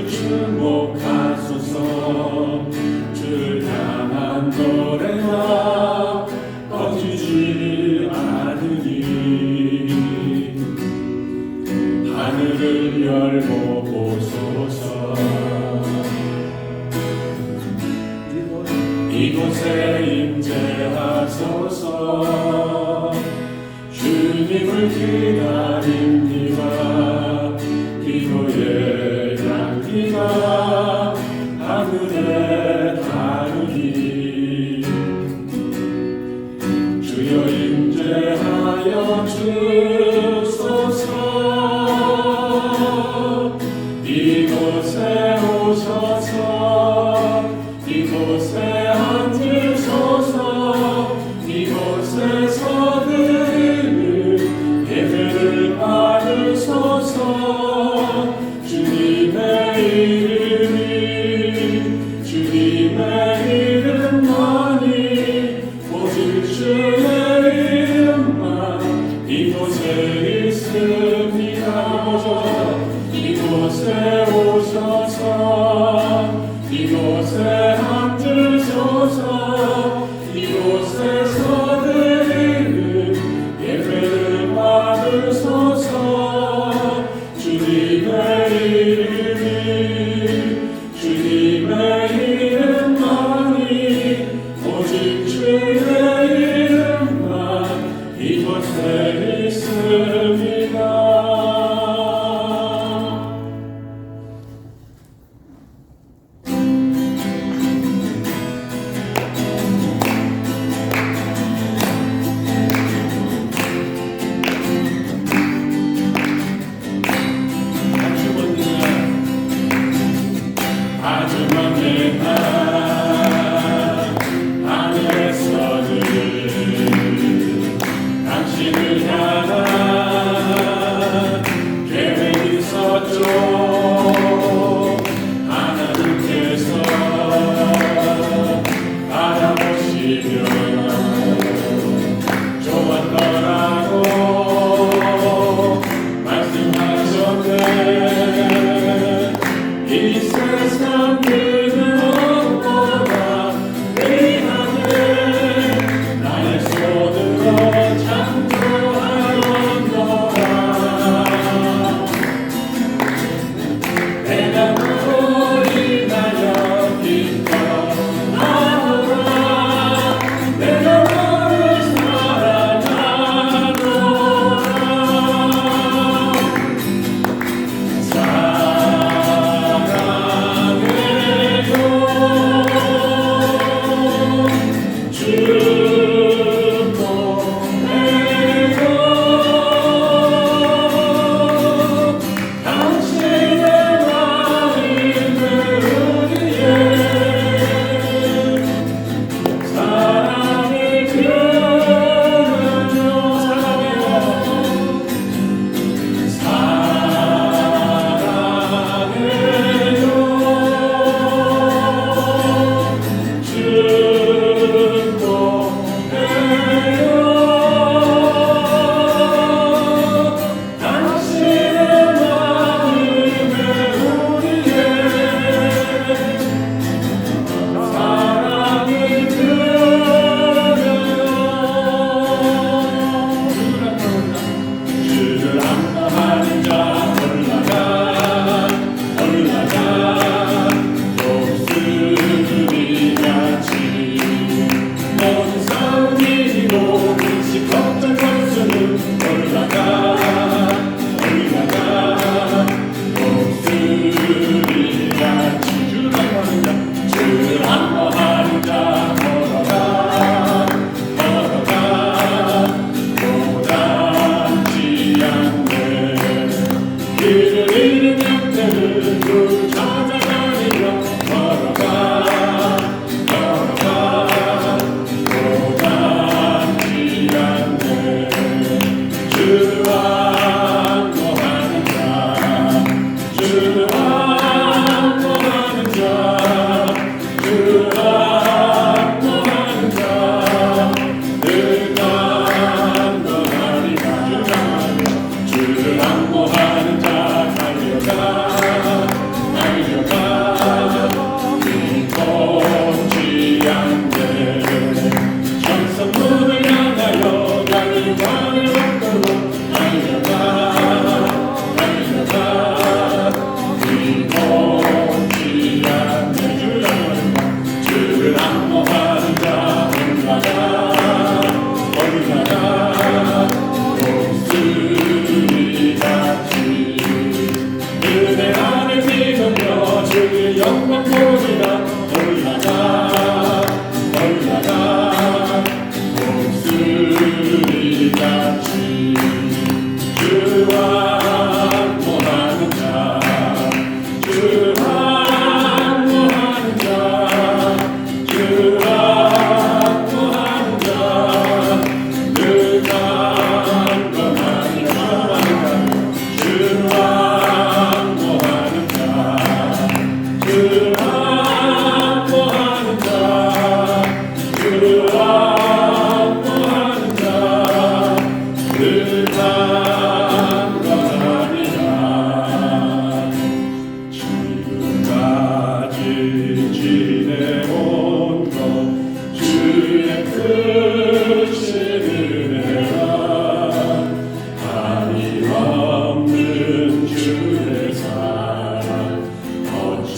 주목하소서. 주를 향한 노래가 꺼지지 않으니 하늘을 열고 보소서. 이곳에 임재하소서. 주님을 기다립니다. 기도의 향기가 하늘에 닿으니 주여 임재하여 주소서. 이곳에 오셔서 이곳에 앉으소서. 이곳에서 드리는 예배를 받으소서. 주님의 이름이 주님의 이름만이 오직 주의 이름만 이곳에 있습니다. 이곳에 오셔서 이곳에 앉으소서. 이곳에서 드리는 예배를 받으소서. 주님의 이름이 주님의 이름만이 오직 주의 이름만 이곳에 있습니다. 마지막의 날 하늘에서는 당신을 향한 계획이 있었죠. 하나님께서 바라보시며 좋았더라고 말씀하셨네. 이 세상 그는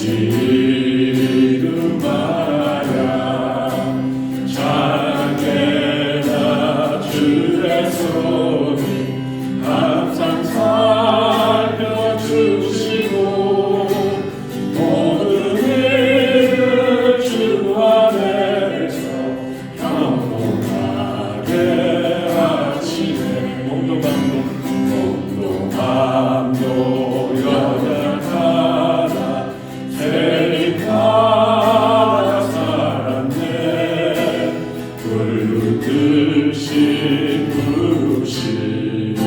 지루 말아야 작게나 주의 손이 항상 살펴주시고 모든 일을 주 안에서 평온하게 하시네. 몸도 맘도 연약하나 세림하다 살았네. 불듯이 부르시는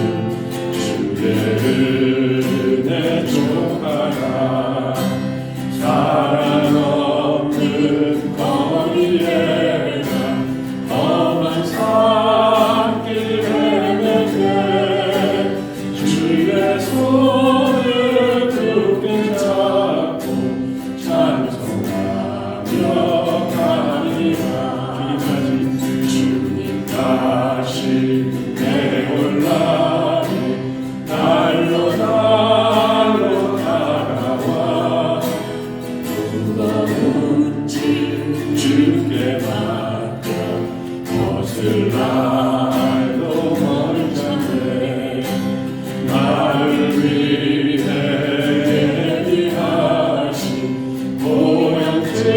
주의 은혜 족하라. 사랑 없는 거리에나 험한 산길 헤매네. 주의 손을 굳게 잡고 찬송하며 가리라. 주님 다시 내올라니 날로 다가와 무거운 짐 주께 맡겨 벗을 날도 멀잖네. 나를 위해 예비하신 보영지에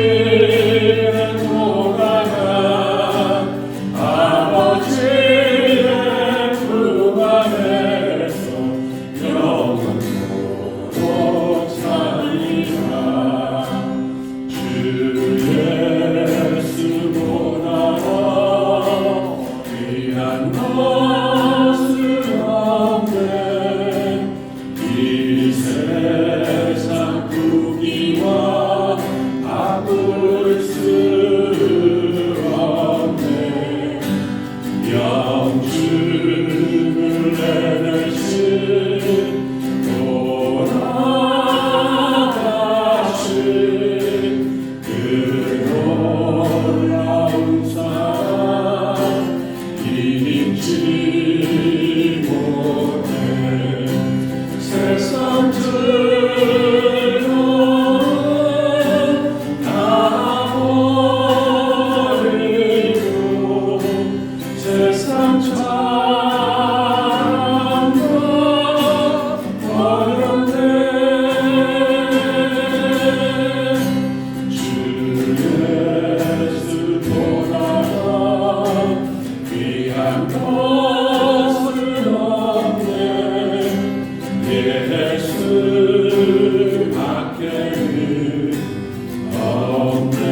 돌아가 아버지의 품 안에서 영원토록 살리라. 주 예수보다 귀한 것은 없네. 이 세상 부귀와 바꿀 수 없네. 영주를 내내신 돌아가신 그 놀라운 사랑 잊지 못해. 세상 즐거움 다 버리고 세상 찬양 버렸네. 주 예수보다 귀한 것은 없네. 예수 밖에는 없네.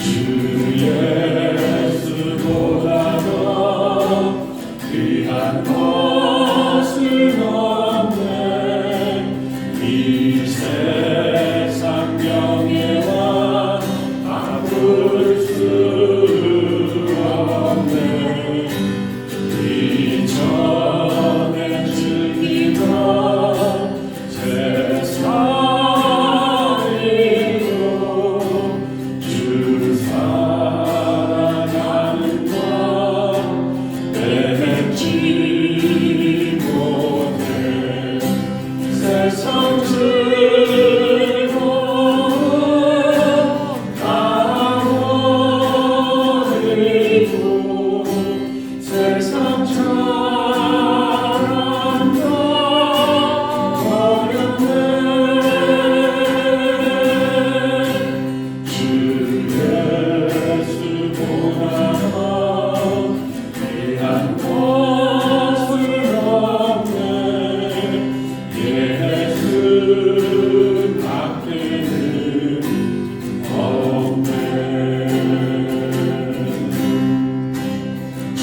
주 예수보다 귀한 것은 없네. 이 세상 명예와 바꿀 수 없네. 이전에 즐기던 세상이고 주 사랑하는 것 내지 못해. 세상 즐거움 다 버리고 세상 찬양 다 버렸네. 주 예수보다 귀한 것은 없네. 예수 밖에는 없네. 주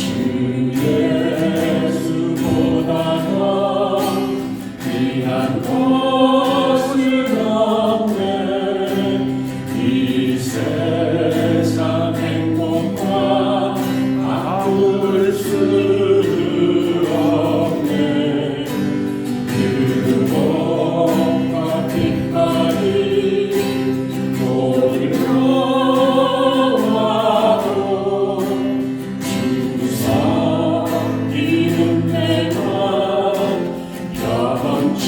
예수보다 귀한 것은 없네. 이 세상 행복과 바꿀 수 없네. 그 몸과 빛깔이 보이려와도 주사 이름 내가 변치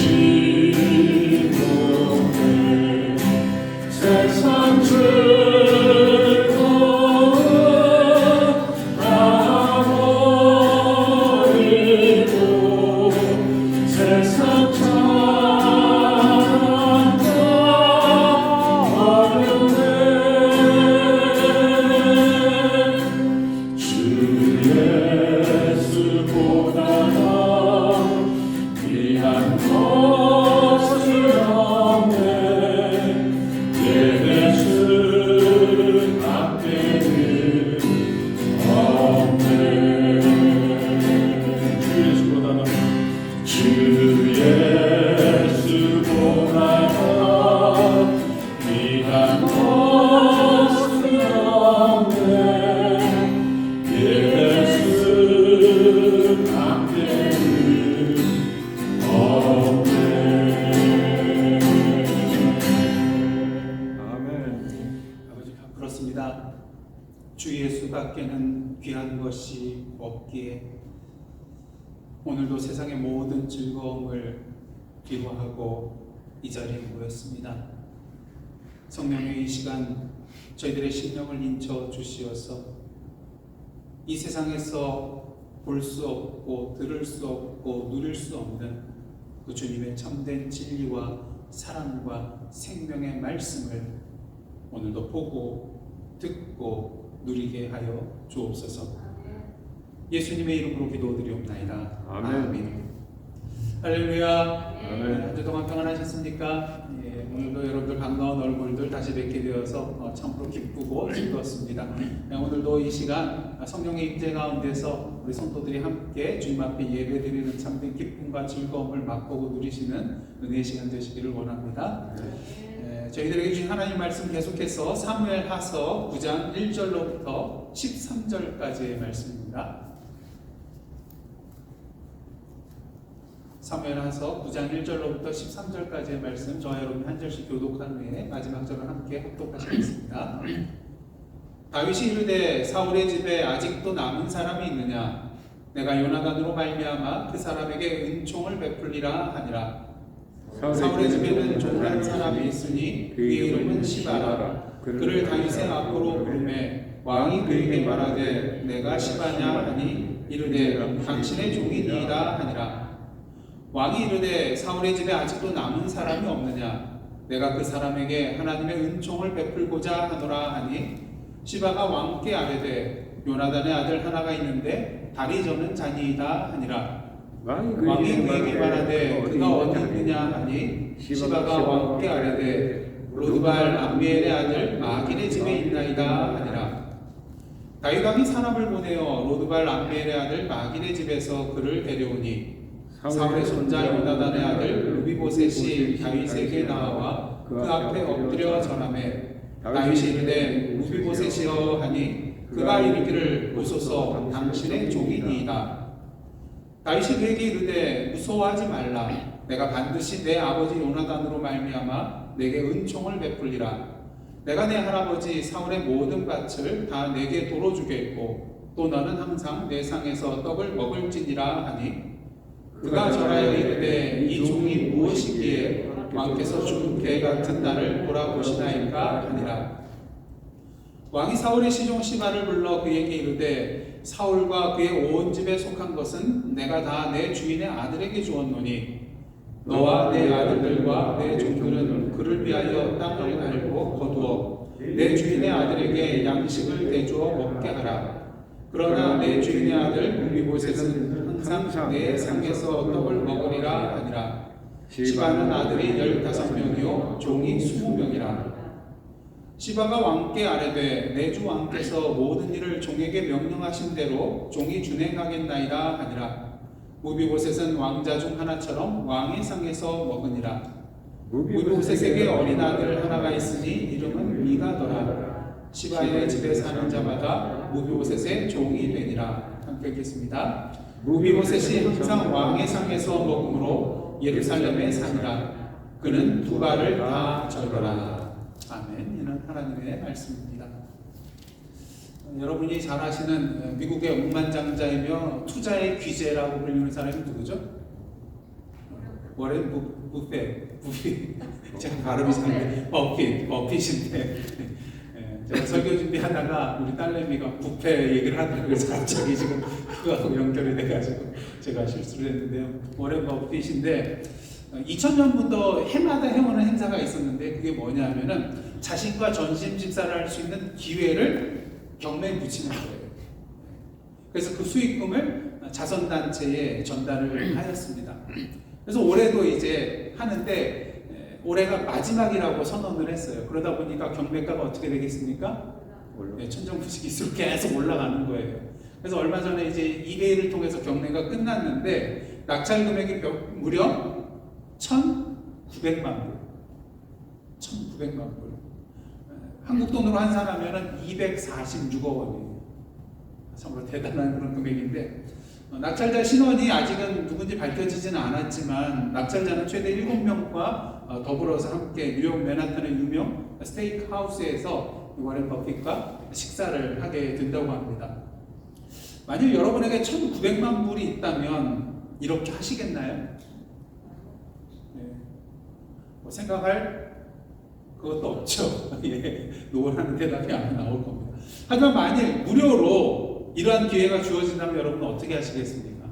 없기에 오늘도 세상의 모든 즐거움을 기호하고 이 자리에 모였습니다. 성령의 이 시간 저희들의 심령을 인쳐 주시어서 이 세상에서 볼 수 없고 들을 수 없고 누릴 수 없는 그 주님의 참된 진리와 사랑과 생명의 말씀을 오늘도 보고 듣고 누리게 하여 주옵소서. 예수님의 이름으로 기도드리옵나이다. 아멘. 할렐루야. 한 주 동안 평안하셨습니까? 오늘도 여러분들 반가운 얼굴들 다시 뵙게 되어서 참으로 기쁘고 즐겁습니다. 오늘도 이 시간 성령의 임재 가운데서 우리 성도들이 함께 주님 앞에 예배드리는 참된 기쁨과 즐거움을 맛보고 누리시는 은혜의 시간 되시기를 원합니다. 저희들에게 주신 하나님 말씀 계속해서 사무엘하서 9장 1절로부터 13절까지의 말씀입니다. 사무엘하서 9장 1절로부터 13절까지의 말씀 저와 여러분 한 절씩 교독한 후에 마지막 절을 함께 합독하시겠습니다. 다윗이 이르되 사울의 집에 아직도 남은 사람이 있느냐? 내가 요나단으로 말미암아 그 사람에게 은총을 베풀리라 하니라. 사울의 집에는 종한 사람이 있으니 그의 이름은 시바라. 그를 다윗의 앞으로 부르매 왕이 그에게 말하되 내가 시바냐 하니 이르되 당신의 종이니이다 하니라. 왕이 이르되 사울의 집에 아직도 남은 사람이 없느냐? 내가 그 사람에게 하나님의 은총을 베풀고자 하노라 하니 시바가 왕께 아뢰되 요나단의 아들 하나가 있는데 다리 저는 자니이다 하니라. 왕이 그에게 말하되 그가 어디 있느냐 하니 시바가 왕께 아뢰되 로드발 암미엘의 아들 마길의 집에 있나이다 하니라. 다윗 왕이 사람을 보내어 로드발 암미엘의 아들 마길의 집에서 그를 데려오니 사울의 손자 요나단의 아들 르비보셋이 다윗에게 나와 그 앞에 엎드려 절하매 다윗이 이르되 르비보셋이여 하니 그가 이르기를 오소서 당신의 종이니이다. 다윗이 그에게 이르되 무서워하지 말라. 내가 반드시 내 아버지 요나단으로 말미암아 내게 은총을 베풀리라. 내가 내 할아버지 사울의 모든 밭을 다 내게 도로 주겠고 또 너는 항상 내 상에서 떡을 먹을지니라 하니 그가 절하여 이르되 이 종이 무엇이기에 왕께서 죽은 개 같은 나를 돌아보시나이까 하니라. 왕이 사울의 시종 시바를 불러 그에게 이르되 사울과 그의 온 집에 속한 것은 내가 다 내 주인의 아들에게 주었노니 너와 내 아들들과 내 종들은 그를 위하여 땅을 갈고 거두어 내 주인의 아들에게 양식을 대주어 먹게 하라. 그러나 내 주인의 아들 르비보셋은 항상 내 상에서 떡을 먹으리라 하니라. 시바는 아들이 15명이요 종이 20명이라. 시바가 왕께 아뢰되 내 주 왕께서 모든 일을 종에게 명령하신 대로 종이 준행하겠나이다 하니라. 무비보셋은 왕자 중 하나처럼 왕의 상에서 먹으니라. 무비보셋에게 어린 아들 하나가 있으니 이름은 미가더라. 시바의 집에 사는 자마다 무비보셋의 종이 되니라. 함께 읽겠습니다. 무비보셋이 항상 왕의 상에서 먹음으로 예루살렘에 사니라. 그는 두 발을 다 절거라. 아멘. 이는 하나님의 말씀입니다. 여러분이 잘 아시는 미국의 억만장자이며 투자의 귀재라고 불리는 사람이 누구죠? 워렌 부페. 제가 발음이 잘 버핏인데 제가 설교 준비하다가 우리 딸내미가 부페 얘기를 하더라고요. 그래서 갑자기 지금 그거하고 연결이 돼가지고 제가 실수를 했는데요. 워렌 버핏인데 2000년부터 해마다 해오는 행사가 있었는데 그게 뭐냐면은 자신과 전심 집사를 할 수 있는 기회를 경매에 붙이는 거예요. 그래서 그 수익금을 자선단체에 전달을 하였습니다. 그래서 올해도 이제 하는데 올해가 마지막이라고 선언을 했어요. 그러다 보니까 경매가가 어떻게 되겠습니까? 천정부식일수록 계속 올라가는 거예요. 그래서 얼마 전에 이제 이베이를 통해서 경매가 끝났는데 낙찰 금액이 무려 1,900만 불. 1,900만 불. 한국 돈으로 환산하면 246억 원이에요. 정말 대단한 그런 금액인데 낙찰자 신원이 아직은 누군지 밝혀지지는 않았지만 낙찰자는 최대 7명과 더불어서 함께 뉴욕 맨하탄의 유명 스테이크 하우스에서 워렌 버핏과 식사를 하게 된다고 합니다. 만약 여러분에게 1,900만 불이 있다면 이렇게 하시겠나요? 네. 뭐 생각할 그것도 없죠. 예, 노라는 대답이 아마 나올 겁니다. 하지만 만일 무료로 이러한 기회가 주어진다면 여러분은 어떻게 하시겠습니까?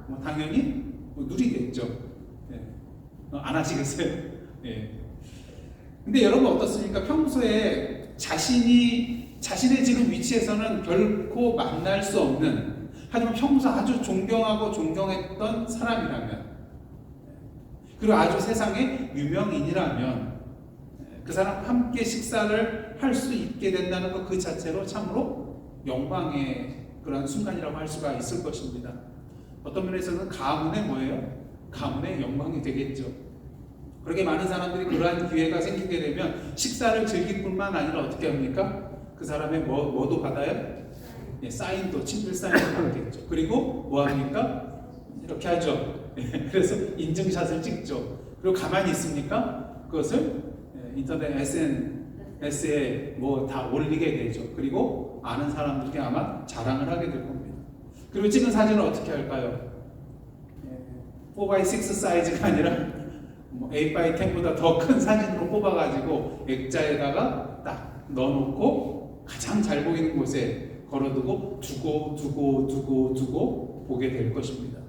뭐 당연히 뭐 누리겠죠. 예. 안 하시겠어요? 예. 근데 여러분 어떻습니까? 평소에 자신의 지금 위치에서는 결코 만날 수 없는, 하지만 평소 아주 존경하고 존경했던 사람이라면, 그리고 아주 세상의 유명인이라면 그 사람과 함께 식사를 할 수 있게 된다는 것 그 자체로 참으로 영광의 그런 순간이라고 할 수가 있을 것입니다. 어떤 면에서는 가문의 뭐예요? 가문의 영광이 되겠죠. 그렇게 많은 사람들이 그러한 기회가 생기게 되면 식사를 즐길 뿐만 아니라 어떻게 합니까? 그 사람의 뭐도 받아요? 예, 사인도, 친필 사인도 받겠죠. 그리고 뭐 합니까? 이렇게 하죠. 예, 그래서 인증샷을 찍죠. 그리고 가만히 있습니까? 그것을 인터넷 SNS에 뭐 다 올리게 되죠. 그리고 아는 사람들께 아마 자랑을 하게 될 겁니다. 그리고 찍은 사진을 어떻게 할까요? 4x6 사이즈가 아니라 8x10보다 더 큰 사진으로 뽑아가지고 액자에다가 딱 넣어놓고 가장 잘 보이는 곳에 걸어두고 두고 보게 될 것입니다.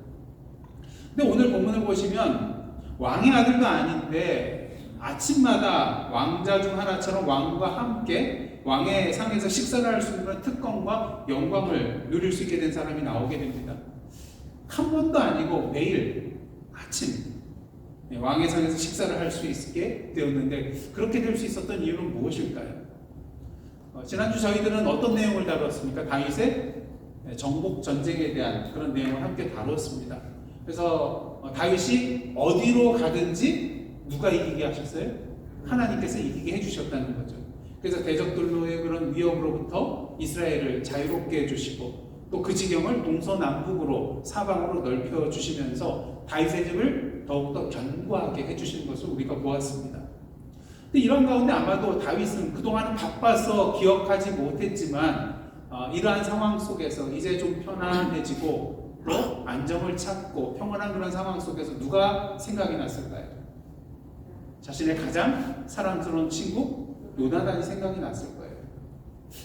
근데 오늘 본문을 보시면 왕의 아들도 아닌데 아침마다 왕자 중 하나처럼 왕과 함께 왕의 상에서 식사를 할 수 있는 특권과 영광을 누릴 수 있게 된 사람이 나오게 됩니다. 한 번도 아니고 매일 아침 왕의 상에서 식사를 할 수 있게 되었는데, 그렇게 될 수 있었던 이유는 무엇일까요? 지난주 저희들은 어떤 내용을 다뤘습니까? 다윗의 정복 전쟁에 대한 그런 내용을 함께 다뤘습니다. 그래서 다윗이 어디로 가든지 누가 이기게 하셨어요? 하나님께서 이기게 해주셨다는 거죠. 그래서 대적들로의 그런 위협으로부터 이스라엘을 자유롭게 해주시고, 또 그 지경을 동서남북으로 사방으로 넓혀 주시면서 다윗의 집을 더욱더 견고하게 해주시는 것을 우리가 보았습니다. 근데 이런 가운데 아마도 다윗은 그동안은 바빠서 기억하지 못했지만 이러한 상황 속에서 이제 좀 편안해지고 또 안정을 찾고 평온한 그런 상황 속에서 누가 생각이 났을까요? 자신의 가장 사랑스러운 친구 요나단이 생각이 났을 거예요.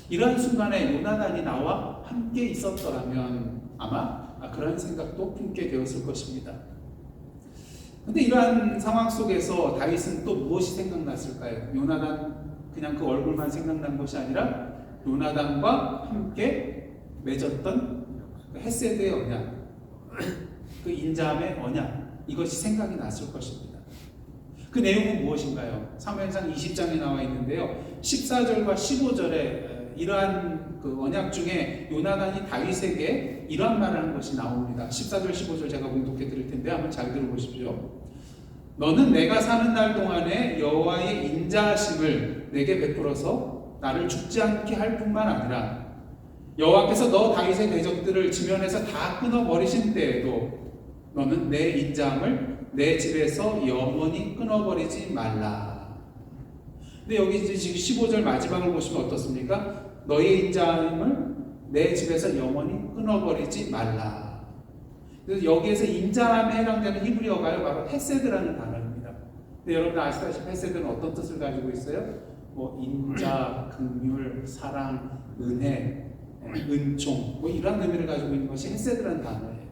이러한 순간에 요나단이 나와 함께 있었더라면 아마 그런 생각도 품게 되었을 것입니다. 근데 이러한 상황 속에서 다윗은 또 무엇이 생각났을까요? 요나단 그냥 그 얼굴만 생각난 것이 아니라 요나단과 함께 맺었던 헤세드의 언약, 그 인자함의 언약, 이것이 생각이 났을 것입니다. 그 내용은 무엇인가요? 사무엘상 20장에 나와 있는데요. 14절과 15절에 이러한 그 언약 중에 요나단이 다윗에게 이러한 말을 한 것이 나옵니다. 14절, 15절 제가 공독해 드릴 텐데 한번 잘 들어보십시오. 너는 내가 사는 날 동안에 여호와의 인자하심을 내게 베풀어서 나를 죽지 않게 할 뿐만 아니라 여호와께서 너 다윗의 대적들을 지면에서 다 끊어버리신 때에도 너는 내 인자함을 내 집에서 영원히 끊어버리지 말라. 근데 여기 이제 지금 15절 마지막을 보시면 어떻습니까? 너의 인자함을 내 집에서 영원히 끊어버리지 말라. 그래서 여기에서 인자함에 해당되는 히브리어가요 바로 헤세드라는 단어입니다. 근데 여러분 아시다시피 헤세드는 어떤 뜻을 가지고 있어요? 뭐 인자, 긍휼, 사랑, 은혜, 은총 뭐 이런 의미를 가지고 있는 것이 헤세드라는 단어예요.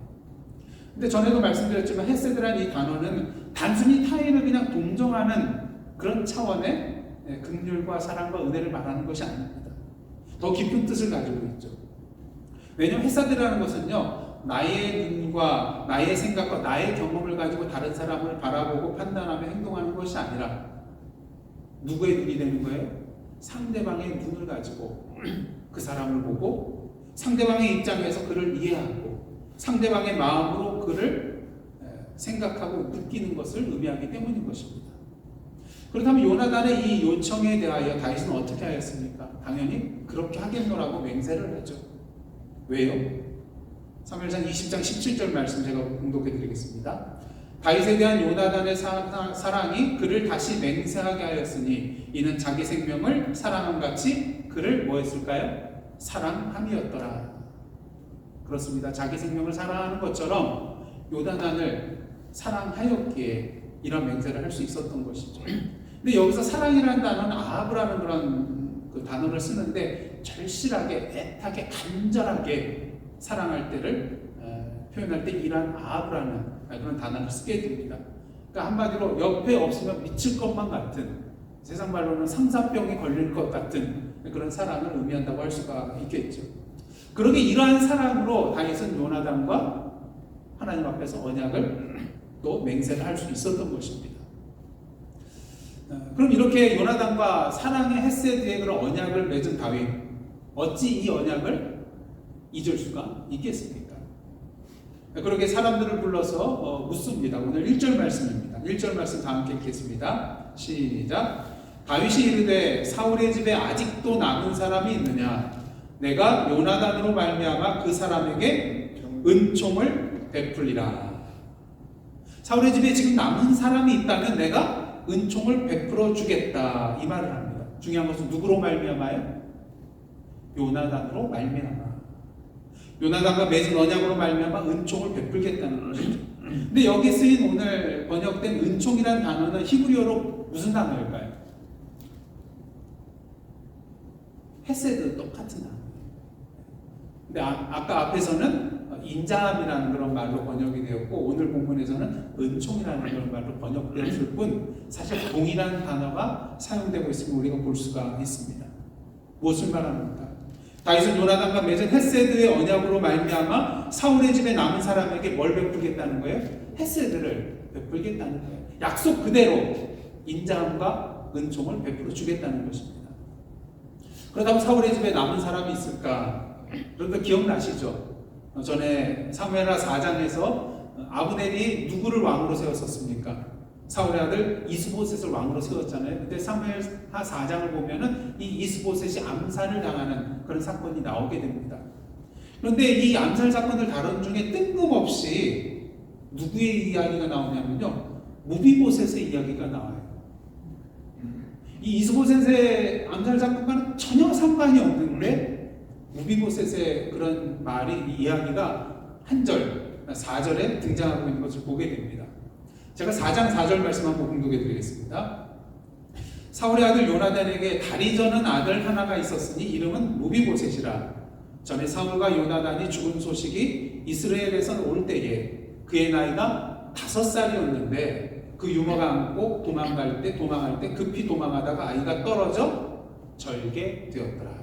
근데 전에도 말씀드렸지만 헤세드라는 이 단어는 단순히 타인을 그냥 동정하는 그런 차원의 긍휼과 사랑과 은혜를 말하는 것이 아닙니다. 더 깊은 뜻을 가지고 있죠. 왜냐하면 헤세드라는 것은요, 나의 눈과 나의 생각과 나의 경험을 가지고 다른 사람을 바라보고 판단하며 행동하는 것이 아니라 누구의 눈이 되는 거예요? 상대방의 눈을 가지고 그 사람을 보고 상대방의 입장에서 그를 이해하고 상대방의 마음으로 그를 생각하고 느끼는 것을 의미하기 때문인 것입니다. 그렇다면 요나단의 이 요청에 대하여 다윗은 어떻게 하였습니까? 당연히 그렇게 하겠노라고 맹세를 하죠. 왜요? 사무엘상 20장 17절 말씀 제가 공독해 드리겠습니다. 다윗에 대한 요나단의 사랑이 그를 다시 맹세하게 하였으니 이는 자기 생명을 사랑함 같이 그를 뭐 했을까요? 사랑함이었더라. 그렇습니다. 자기 생명을 사랑하는 것처럼 요나단을 사랑하였기에 이런 맹세를 할 수 있었던 것이죠. 근데 여기서 사랑이라는 단어는 아합이라는 그런 그 단어를 쓰는데 절실하게, 애타게, 간절하게 사랑할 때를 표현할 때 이란 아합이라는 그런 단어를 쓰게 됩니다. 그러니까 한마디로 옆에 없으면 미칠 것만 같은, 세상 말로는 상사병이 걸릴 것 같은 그런 사랑을 의미한다고 할 수가 있겠죠. 그러게 이러한 사랑으로 다윗은 요나단과 하나님 앞에서 언약을 또 맹세를 할 수 있었던 것입니다. 그럼 이렇게 요나단과 사랑의 헤세드의 그런 언약을 맺은 다윗, 어찌 이 언약을 잊을 수가 있겠습니까? 그렇게 사람들을 불러서 묻습니다. 오늘 1절 말씀입니다. 1절 말씀 다 함께 읽겠습니다. 시작. 다윗이 이르되 사울의 집에 아직도 남은 사람이 있느냐? 내가 요나단으로 말미암아 그 사람에게 은총을 베풀리라. 사울의 집에 지금 남은 사람이 있다면 내가 은총을 베풀어 주겠다, 이 말을 합니다. 중요한 것은 누구로 말미암아요? 요나단으로 말미암아. 요나단과 맺은 언약으로 말미암아 은총을 베풀겠다는 것이죠. 근데 여기 쓰인 오늘 번역된 은총이라는 단어는 히브리어로 무슨 단어일까요? 헤세드, 똑같은 단어. 근데 아까 앞에서는 인자함이라는 그런 말로 번역이 되었고, 오늘 본문에서는 은총이라는 그런 말로 번역되었을 뿐 사실 동일한 단어가 사용되고 있음을 우리가 볼 수가 있습니다. 무엇을 말합니까? 다윗은 요나단과 맺은 헤세드의 언약으로 말미암아 사울의 집에 남은 사람에게 뭘 베풀겠다는 거예요? 헤세드를 베풀겠다는 거예요. 약속 그대로 인자함과 은총을 베풀어 주겠다는 것입니다. 그렇다면 사울의 집에 남은 사람이 있을까? 그런데 기억나시죠? 전에 사무엘하 4장에서 아브넬이 누구를 왕으로 세웠었습니까? 사울의 아들 이스보셋을 왕으로 세웠잖아요. 근데 사무엘하 4장을 보면은 이 이스보셋이 암살을 당하는 그런 사건이 나오게 됩니다. 그런데 이 암살 사건을 다룬 중에 뜬금없이 누구의 이야기가 나오냐면요, 무비보셋의 이야기가 나와요. 이 이스보셋의 암살 사건과는 전혀 상관이 없는데 무비보셋의 그런 말이, 이야기가 한 절, 4절에 등장하고 있는 것을 보게 됩니다. 제가 4장 4절 말씀 한번 공독해 드리겠습니다. 사울의 아들 요나단에게 다리 저는 아들 하나가 있었으니 이름은 무비보셋이라. 전에 사울과 요나단이 죽은 소식이 이스라엘에서 올 때에 그의 나이가 5살이었는데 그 유모가 안고 도망할 때 급히 도망하다가 아이가 떨어져 절게 되었더라.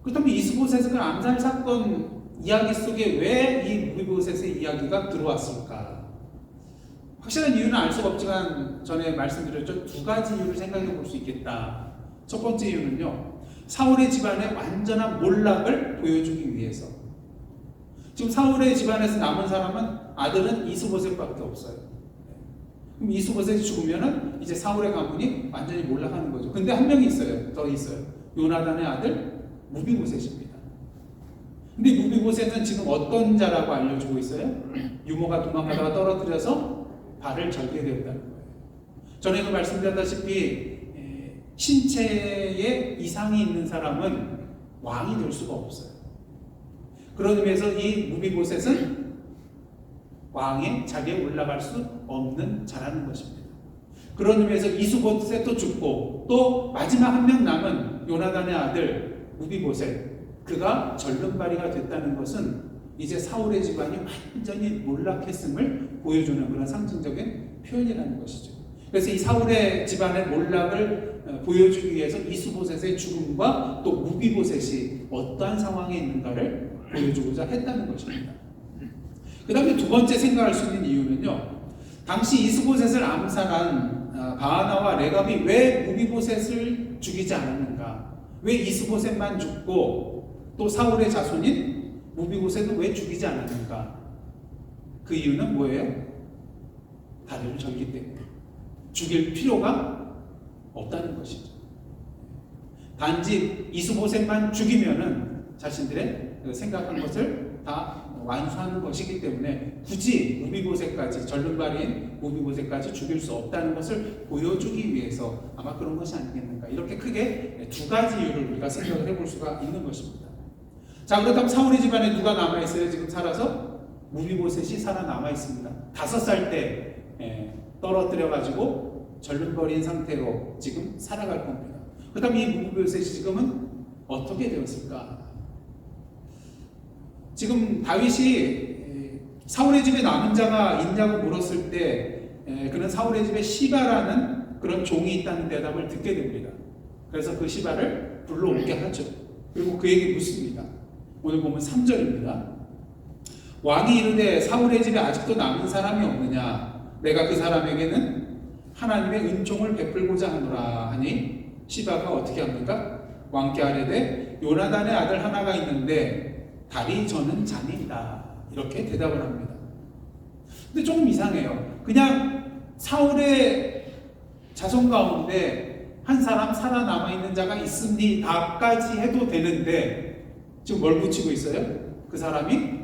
그렇다면 이스보셋의 그 암살 사건 이야기 속에 왜 이 무비보셋의 이야기가 들어왔을까? 확실한 이유는 알 수가 없지만 전에 말씀드렸죠. 두 가지 이유를 생각해 볼 수 있겠다. 첫 번째 이유는요, 사울의 집안의 완전한 몰락을 보여주기 위해서. 지금 사울의 집안에서 남은 사람은 아들은 이스보셋밖에 없어요. 그럼 이스보셋이 죽으면은 이제 사울의 가문이 완전히 몰락하는 거죠. 근데 한 명이 있어요. 더 있어요. 요나단의 아들 무비보셋입니다. 근데 무비보셋은 지금 어떤 자라고 알려주고 있어요? 유모가 도망가다가 떨어뜨려서 발을 절게 되었다는 거예요. 전에도 말씀드렸다시피 신체에 이상이 있는 사람은 왕이 될 수가 없어요. 그런 의미에서 이 무비보셋은 왕의 자리에 올라갈 수 없는 자라는 것입니다. 그런 의미에서 이스보셋도 죽고 또 마지막 한 명 남은 요나단의 아들 무비보셋, 그가 절름발이가 됐다는 것은 이제 사울의 집안이 완전히 몰락했음을 보여주는 그런 상징적인 표현이라는 것이죠. 그래서 이 사울의 집안의 몰락을 보여주기 위해서 이스보셋의 죽음과 또 무비보셋이 어떠한 상황에 있는가를 보여주고자 했다는 것입니다. 그 다음에 두 번째 생각할 수 있는 이유는요, 당시 이스보셋을 암살한 바하나와 레갑이 왜 무비보셋을 죽이지 않았는가? 왜 이스보셋만 죽고 또 사울의 자손인 무비보셋은 왜 죽이지 않았는가? 그 이유는 뭐예요? 다리를 절기 때문에 죽일 필요가 없다는 것이죠. 단지 이스보셋만 죽이면은 자신들의 생각한 것을 다 완수하는 것이기 때문에 굳이 무비보셋까지, 절름발이인 무비보셋까지 죽일 수 없다는 것을 보여주기 위해서 아마 그런 것이 아니겠는가, 이렇게 크게 두 가지 이유를 우리가 생각을 해볼 수가 있는 것입니다. 자, 그렇다면 사울의 집안에 누가 남아있어요? 지금 살아서? 무비보셋이 살아남아 있습니다. 5살 때 떨어뜨려가지고 절름버린 상태로 지금 살아갈 겁니다. 그렇다면 이 무비보셋이 지금은 어떻게 되었을까? 지금 다윗이 사울의 집에 남은 자가 있냐고 물었을 때 그는 사울의 집에 시바라는 그런 종이 있다는 대답을 듣게 됩니다. 그래서 그 시바를 불러오게 하죠. 그리고 그에게 묻습니다. 오늘 보면 3절입니다. 왕이 이르되 사울의 집에 아직도 남은 사람이 없느냐? 내가 그 사람에게는 하나님의 은총을 베풀고자 하노라 하니 시바가 어떻게 합니까? 왕께 아뢰되 요나단의 아들 하나가 있는데 다리 저는 잔이다. 이렇게 대답을 합니다. 근데 조금 이상해요. 그냥 사울의 자손 가운데 한 사람 살아남아 있는 자가 있습니다까지 해도 되는데 지금 뭘 붙이고 있어요? 그 사람이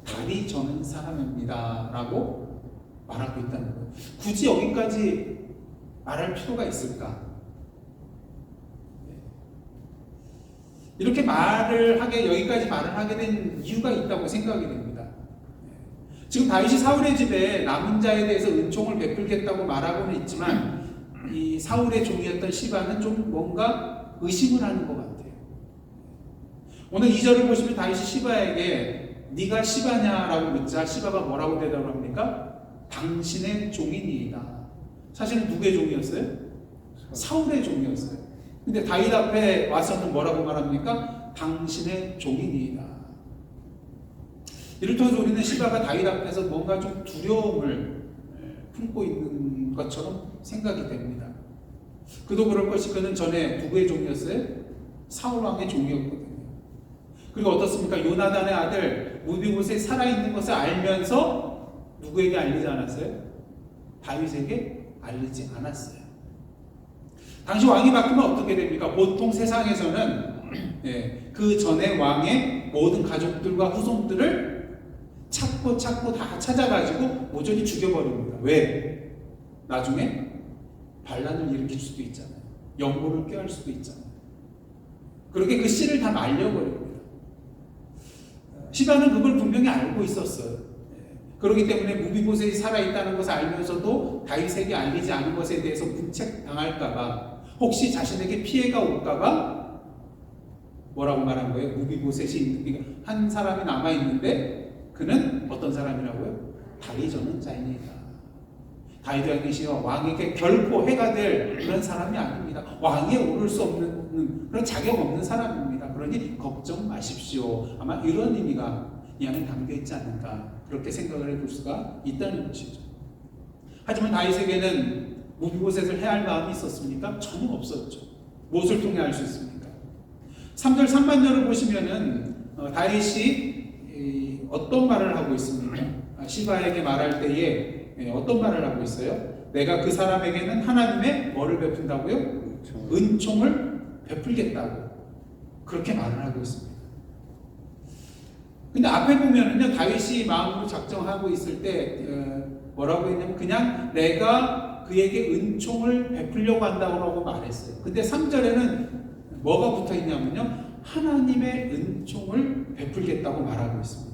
다리 저는 사람입니다 라고 말하고 있다는 거예요. 굳이 여기까지 말할 필요가 있을까? 이렇게 여기까지 말을 하게 된 이유가 있다고 생각이 됩니다. 지금 다윗이 사울의 집에 남은 자에 대해서 은총을 베풀겠다고 말하고는 있지만 이 사울의 종이었던 시바는 좀 뭔가 의심을 하는 것 같아요. 오늘 2절을 보시면 다윗이 시바에게 네가 시바냐라고 묻자 시바가 뭐라고 대답을 합니까? 당신의 종이니이다. 사실은 누구의 종이었어요? 사울의 종이었어요. 근데 다윗 앞에 와서는 뭐라고 말합니까? 당신의 종이니이다. 이를 통해서 우리는 시바가 다윗 앞에서 뭔가 좀 두려움을 품고 있는 것처럼 생각이 됩니다. 그도 그럴 것이 그는 전에 누구의 종이었어요? 사울 왕의 종이었거든요. 그리고 어떻습니까? 요나단의 아들 무비보셋이 살아있는 것을 알면서 누구에게 알리지 않았어요? 다윗에게 알리지 않았어요. 당시 왕이 바뀌면 어떻게 됩니까? 보통 세상에서는 그 전에 왕의 모든 가족들과 후손들을 찾고 다 찾아가지고 모조리 죽여버립니다. 왜? 나중에 반란을 일으킬 수도 있잖아요. 영고를 꾀할 수도 있잖아요. 그렇게 그 씨를 다 말려버립니다. 시바는 그걸 분명히 알고 있었어요. 그렇기 때문에 무비보셋이 살아있다는 것을 알면서도 다윗에게 알리지 않은 것에 대해서 문책당할까봐 혹시 자신에게 피해가 올까봐 뭐라고 말한 거예요? 무비보셋이 한 사람이 남아있는데 그는 어떤 사람이라고요? 다리 저는 자인이다. 다윗왕이시여 왕에게 결코 해가 될 그런 사람이 아닙니다. 왕에 오를 수 없는 그런 자격 없는 사람입니다. 그러니 걱정 마십시오. 아마 이런 의미가 이 안에 담겨 있지 않을까 그렇게 생각을 해볼 수가 있다는 것이죠. 하지만 다윗에게는 무비보셋을 해할 마음이 있었습니까? 전혀 없었죠. 무엇을 통해 알 수 있습니까? 3절 3반절을 보시면은 다윗이 어떤 말을 하고 있습니까? 시바에게 말할 때에 어떤 말을 하고 있어요? 내가 그 사람에게는 하나님의 뭐를 베푼다고요? 은총을 베풀겠다고 그렇게 말을 하고 있습니다. 근데 앞에 보면은요, 다윗이 마음으로 작정하고 있을 때 뭐라고 했냐면 그냥 내가 그에게 은총을 베풀려고 한다고 말했어요. 근데 3절에는 뭐가 붙어 있냐면요, 하나님의 은총을 베풀겠다고 말하고 있습니다.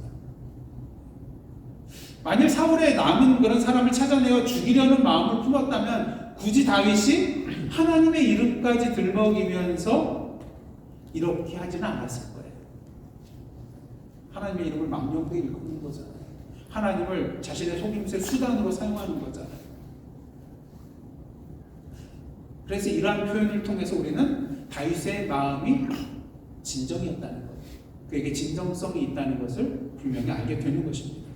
만일 사울에 남은 그런 사람을 찾아내어 죽이려는 마음을 품었다면 굳이 다윗이 하나님의 이름까지 들먹이면서 이렇게 하지는 않았을 거예요. 하나님의 이름을 망령되게 일컫는 거잖아요. 하나님을 자신의 속임수의 수단으로 사용하는 거잖아요. 그래서 이러한 표현을 통해서 우리는 다윗의 마음이 진정이었다는 것, 그에게 진정성이 있다는 것을 분명히 알게 되는 것입니다.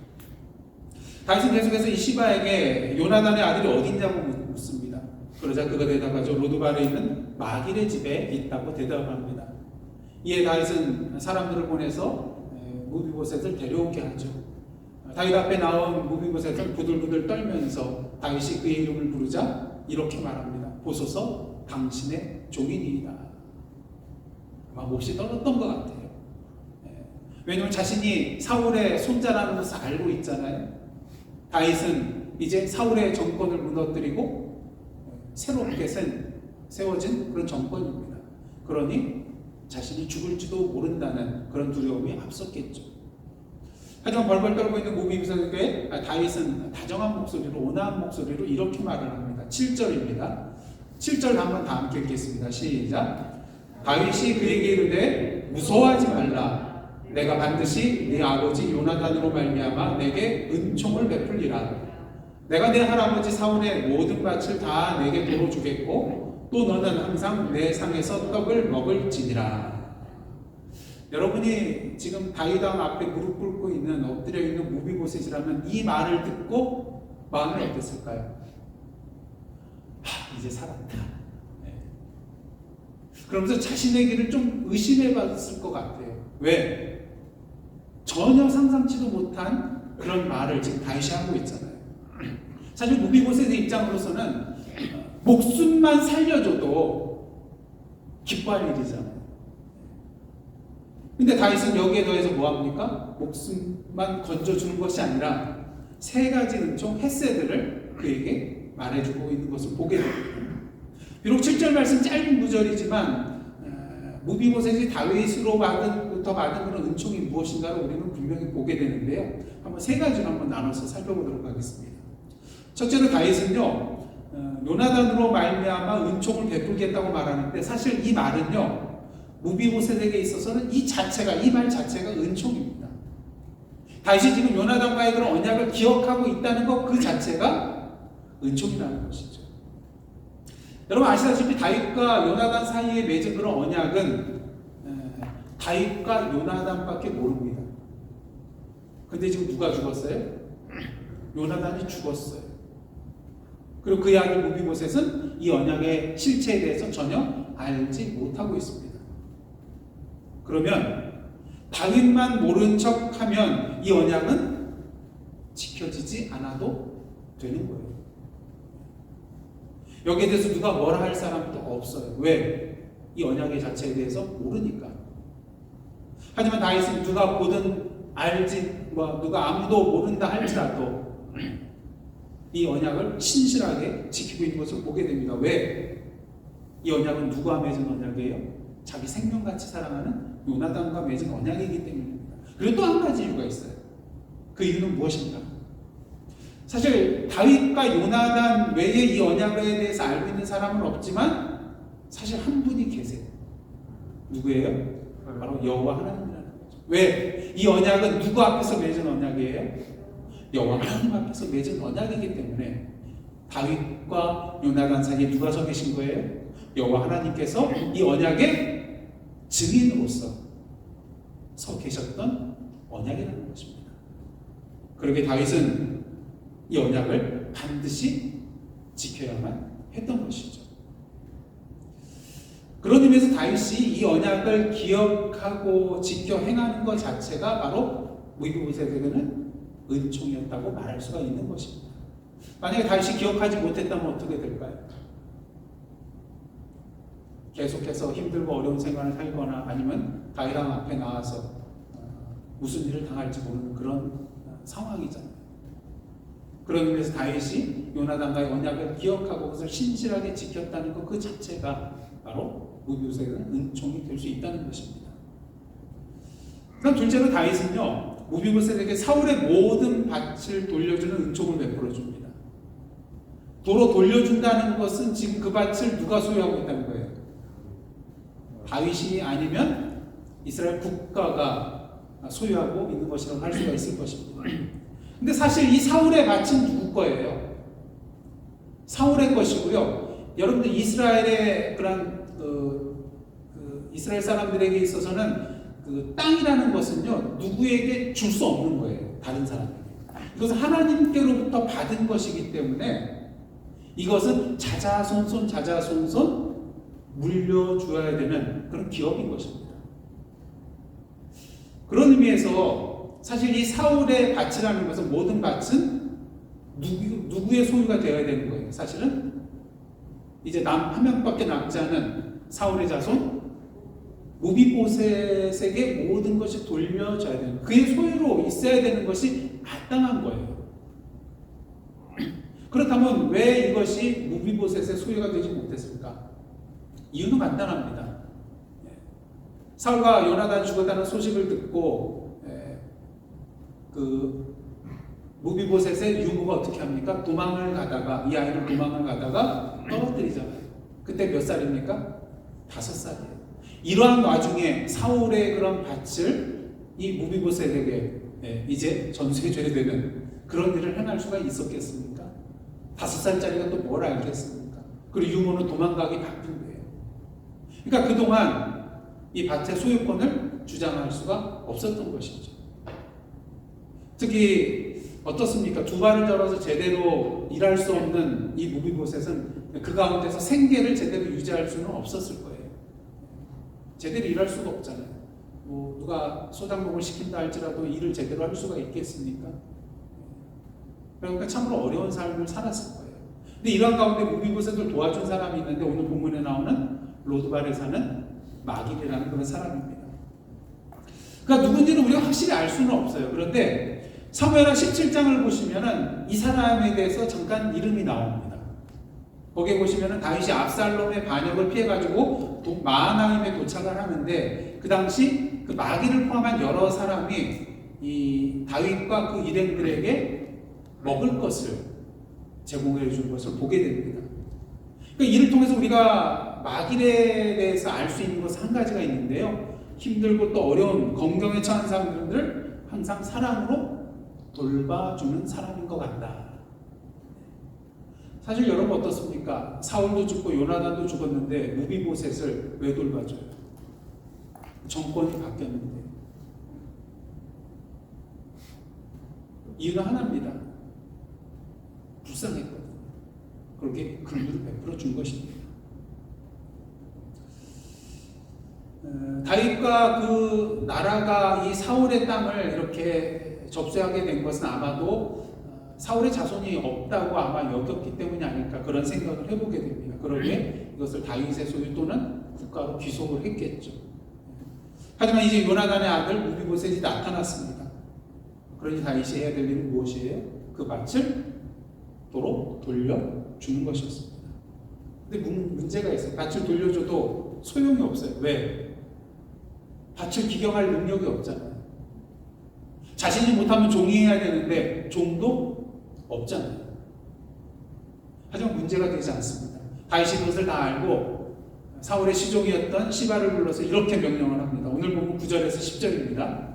다윗은 계속해서 이 시바에게 요나단의 아들이 어디 있냐고 묻습니다. 그러자 그가 대답하죠. 로드발에 있는 마길의 집에 있다고 대답합니다. 이에 다윗은 사람들을 보내서 무비보셋을 데려오게 하죠. 다윗 앞에 나온 무비보셋을 부들부들 떨면서 다윗이 그의 이름을 부르자 이렇게 말합니다. 보소서 당신의 종이니이다. 아마 몹시 떨었던 것 같아요. 왜냐하면 자신이 사울의 손자라는 것을 알고 있잖아요. 다윗은 이제 사울의 정권을 무너뜨리고 새롭게 세워진 그런 정권입니다. 그러니 자신이 죽을지도 모른다는 그런 두려움이 앞섰겠죠. 하지만 벌벌 떨고 있는 무비보셋에게 다윗은 다정한 목소리로, 온화한 목소리로 이렇게 말을 합니다. 7절입니다. 7절 한번 다 함께 읽겠습니다. 시작. 다윗이 그에게 이르되 무서워하지 말라. 내가 반드시 네 아버지 요나단으로 말미암아 내게 은총을 베풀리라. 내가 내 할아버지 사울의 모든 밭을 다 내게 도로 주겠고 또 너는 항상 내 상에서 떡을 먹을지니라. 여러분이 지금 다윗 왕 앞에 무릎 꿇고 있는, 엎드려 있는 무비보셋이라면 이 말을 듣고 마음이 어땠을까요? 이제 살았다. 네. 그러면서 자신의 길을 좀 의심해 봤을 것 같아요. 왜? 전혀 상상치도 못한 그런 말을 지금 다윗이 하고 있잖아요. 사실 무비보셋의 입장으로서는 목숨만 살려줘도 기뻐할 일이잖아요. 근데 다윗은 여기에 더해서 뭐합니까? 목숨만 건져주는 것이 아니라 세 가지 은총, 헤세드를 그에게 말해주고 있는 것을 보게 됩니다. 비록 7절 말씀 짧은 구절이지만 무비보셋이 다윗으로부터 받은 그런 은총이 무엇인가를 우리는 분명히 보게 되는데요. 한번 세 가지로 한번 나눠서 살펴보도록 하겠습니다. 첫째로 다윗은요, 요나단으로 말미암아 은총을 베풀겠다고 말하는데 사실 이 말은요, 무비보셋에게 있어서는 이 말 자체가 은총입니다. 다윗이 지금 요나단과의 그런 언약을 기억하고 있다는 것 그 자체가 은총이라는 것이죠. 여러분 아시다시피 다윗과 요나단 사이에 맺은 그런 언약은 다윗과 요나단밖에 모릅니다. 근데 지금 누가 죽었어요? 요나단이 죽었어요. 그리고 그의 아들 무비보셋은 이 언약의 실체에 대해서 전혀 알지 못하고 있습니다. 그러면 다윗만 모른 척하면 이 언약은 지켜지지 않아도 되는 거예요. 여기에 대해서 누가 뭐라 할 사람도 없어요. 왜? 이 언약의 자체에 대해서 모르니까. 하지만 다윗은 누가 보든 알지, 누가 아무도 모른다 할지라도 이 언약을 신실하게 지키고 있는 것을 보게 됩니다. 왜? 이 언약은 누가 맺은 언약이에요? 자기 생명같이 사랑하는 요나단과 맺은 언약이기 때문입니다. 그리고 또 한 가지 이유가 있어요. 그 이유는 무엇인가? 사실 다윗과 요나단 외에 이 언약에 대해서 알고 있는 사람은 없지만 사실 한 분이 계세요. 누구예요? 바로 여호와 하나님이라는 거죠. 왜? 이 언약은 누구 앞에서 맺은 언약이에요? 여호와 하나님 앞에서 맺은 언약이기 때문에 다윗과 요나단 사이에 누가 서 계신 거예요? 여호와 하나님께서 이 언약의 증인으로서 서 계셨던 언약이라는 것입니다. 그렇게 다윗은 이 언약을 반드시 지켜야만 했던 것이죠. 그런 의미에서 다윗이 이 언약을 기억하고 지켜 행하는 것 자체가 바로 무비보셋에게는 은총이었다고 말할 수가 있는 것입니다. 만약에 다윗이 기억하지 못했다면 어떻게 될까요? 계속해서 힘들고 어려운 생활을 살거나 아니면 다윗 왕 앞에 나와서 무슨 일을 당할지 모르는 그런 상황이잖아요. 그런 의미에서 다윗이 요나단과의 언약을 기억하고 그것을 신실하게 지켰다는 것 그 자체가 바로 무비보셋에게는 은총이 될 수 있다는 것입니다. 그럼 둘째로 다윗은요, 무비보셋에게 사울의 모든 밭을 돌려주는 은총을 베풀어 줍니다. 도로 돌려준다는 것은 지금 그 밭을 누가 소유하고 있다는 거예요? 다윗이 아니면 이스라엘 국가가 소유하고 있는 것이라고 할 수가 있을 것입니다. 근데 사실 이 사울의 밭은 누구 거예요? 사울의 것이고요. 여러분들 이스라엘의 그런 이스라엘 사람들에게 있어서는 그 땅이라는 것은요 누구에게 줄 수 없는 거예요. 다른 사람에게. 그것은 하나님께로부터 받은 것이기 때문에 이것은 자자손손 물려줘야 되는 그런 기업인 것입니다. 그런 의미에서 사실 이 사울의 밭이라는 것은 모든 밭은 누구의 소유가 되어야 되는 거예요. 사실은 이제 한 명밖에 남지 않은 사울의 자손 무비보셋에게 모든 것이 돌려져야 되는, 그의 소유로 있어야 되는 것이 마땅한 거예요. 그렇다면 왜 이것이 무비보셋의 소유가 되지 못했을까? 이유는 간단합니다. 사울과 요나단이 죽었다는 소식을 듣고 그 무비보셋의 유모가 어떻게 합니까? 도망을 가다가 이 아이를 도망을 가다가 떨어뜨리잖아요. 그때 몇 살입니까? 5살이에요. 이러한 와중에 사울의 그런 밭을 이 무비보셋에게 이제 전수해줘야 되는 그런 일을 행할 수가 있었겠습니까? 5살짜리가 또 뭘 알겠습니까? 그리고 유모는 도망가기 바쁜데요. 그러니까 그동안 이 밭의 소유권을 주장할 수가 없었던 것이죠. 특히 어떻습니까? 두 발을 절어서 제대로 일할 수 없는 이 무비보셋은 그 가운데서 생계를 제대로 유지할 수는 없었을 거예요. 제대로 일할 수가 없잖아요. 뭐 누가 소장목을 시킨다 할지라도 일을 제대로 할 수가 있겠습니까? 그러니까 참으로 어려운 삶을 살았을 거예요. 근데 이러한 가운데 무비보셋을 도와준 사람이 있는데 오늘 본문에 나오는 로드발에 사는 마길이라는 그런 사람입니다. 그러니까 누군지는 우리가 확실히 알 수는 없어요. 그런데 사무엘하 17장을 보시면은 이 사람에 대해서 잠깐 이름이 나옵니다. 거기에 보시면은 다윗이 압살롬의 반역을 피해가지고 마하나임에 도착을 하는데 그 당시 그 마길을 포함한 여러 사람이 이 다윗과 그 일행들에게 먹을 것을 제공해 준 것을 보게 됩니다. 그러니까 이를 통해서 우리가 마길에 대해서 알 수 있는 것은 한 가지가 있는데요. 힘들고 또 어려운 검경에 처한 사람들을 항상 사랑으로 돌봐주는 사람인 것 같다. 사실 여러분 어떻습니까? 사울도 죽고 요나단도 죽었는데 무비보셋을 왜 돌봐줘요? 정권이 바뀌었는데. 이유는 하나입니다. 불쌍했거든요. 그렇게 긍휼을 베풀어 준 것입니다. 다윗과 그 나라가 이 사울의 땅을 이렇게 접수하게 된 것은 아마도 사울의 자손이 없다고 아마 여겼기 때문이 아닐까 그런 생각을 해보게 됩니다. 그러기에 이것을 다윗의 소유 또는 국가로 귀속을 했겠죠. 하지만 이제 요나단의 아들 무비보셋이 나타났습니다. 그러니 다윗이 해야 될 일은 무엇이에요? 그 밭을 도로 돌려주는 것이었습니다. 근데 문제가 있어요. 밭을 돌려줘도 소용이 없어요. 왜? 밭을 기경할 능력이 없잖아요. 자신이 못하면 종이 해야 되는데 종도 없잖아요. 하지만 문제가 되지 않습니다. 다윗이 그것을 다 알고 사울의 시종이었던 시바를 불러서 이렇게 명령을 합니다. 오늘 보면 9절에서 10절입니다.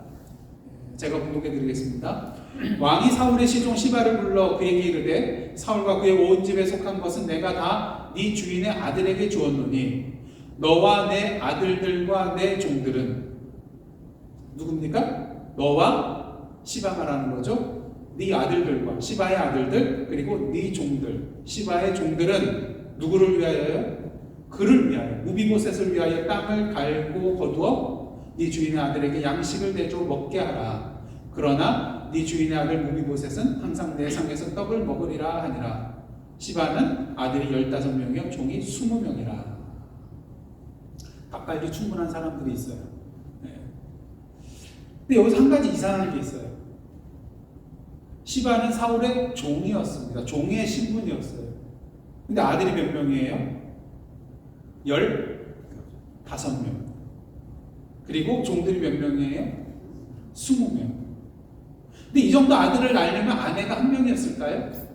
제가 봉독해 드리겠습니다. 왕이 사울의 시종 시바를 불러 그에게 이르되 사울과 그의 온 집에 속한 것은 내가 다 네 주인의 아들에게 주었노니 너와 내 아들들과 내 종들은 누굽니까? 너와 시바 말하는 거죠. 네 아들들과 시바의 아들들 그리고 네 종들 시바의 종들은 누구를 위하여요? 그를 위하여 무비보셋을 위하여 땅을 갈고 거두어 네 주인의 아들에게 양식을 대줘 먹게 하라. 그러나 네 주인의 아들 무비보셋은 항상 내 상에서 떡을 먹으리라 하니라. 시바는 아들이 15명이요 종이 20명이라. 밥 갈기 충분한 사람들이 있어요. 근데 여기서 한 가지 이상한 게 있어요. 시바는 사울의 종이었습니다. 종의 신분이었어요. 근데 아들이 몇 명이에요? 15명. 그리고 종들이 몇 명이에요? 20명. 근데 이 정도 아들을 낳으려면 아내가 한 명이었을까요?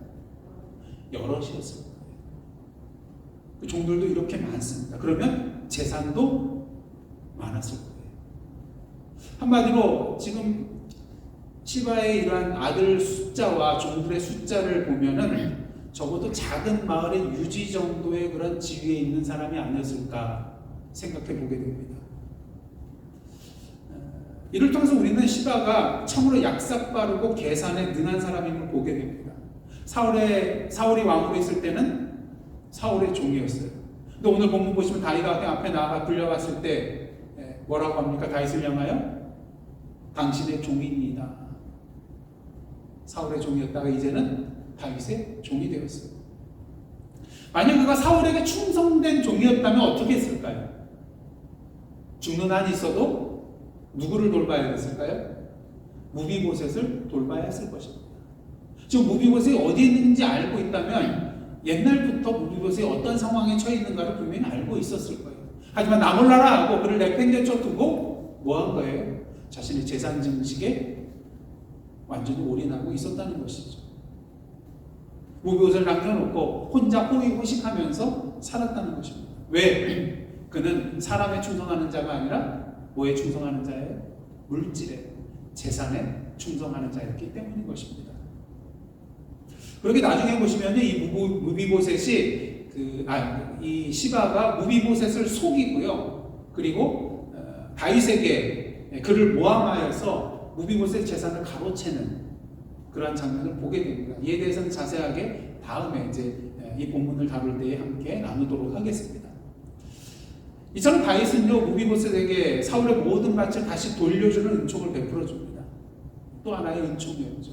여럿이었을 거예요. 그 종들도 이렇게 많습니다. 그러면 재산도 많았을 거예요. 한마디로 지금 시바의 이러한 아들 숫자와 종들의 숫자를 보면은 적어도 작은 마을의 유지 정도의 그런 지위에 있는 사람이 아니었을까 생각해 보게 됩니다. 이를 통해서 우리는 시바가 참으로 약삭빠르고 계산에 능한 사람임을 보게 됩니다. 사울이 왕으로 있을 때는 사울의 종이었어요. 근데 오늘 본문 보시면 다윗 앞에 나아가 불려갔을 때 뭐라고 합니까? 다윗을 향하여 당신의 종이니이다. 사울의 종이었다가 이제는 다윗의 종이 되었어요. 만약 그가 사울에게 충성된 종이었다면 어떻게 했을까요? 죽는 한이 있어도 누구를 돌봐야 했을까요? 무비보셋을 돌봐야 했을 것입니다. 지금 무비보셋이 어디에 있는지 알고 있다면 옛날부터 무비보셋이 어떤 상황에 처해 있는가를 분명히 알고 있었을 거예요. 하지만 나 몰라라 하고 그를 내팽개쳐 두고 뭐 한 거예요? 자신의 재산 증식에 완전히 올인하고 있었다는 것이죠. 무비봇을 남겨놓고 혼자 호의호식하면서 살았다는 것입니다. 왜? 그는 사람에 충성하는 자가 아니라 뭐에 충성하는 자예요? 물질에, 재산에 충성하는 자였기 때문인 것입니다. 그렇게 나중에 보시면 이 무비보셋이 이 시바가 무비보셋을 속이고요. 그리고 다윗에게 그를 모함하여서 무비보셋 재산을 가로채는 그러한 장면을 보게 됩니다. 이에 대해서는 자세하게 다음에 이제 이 본문을 다룰 때에 함께 나누도록 하겠습니다. 이처럼 다윗은요 무비보셋에게 사울의 모든 밭을 다시 돌려주는 은총을 베풀어 줍니다. 또 하나의 은총이었죠.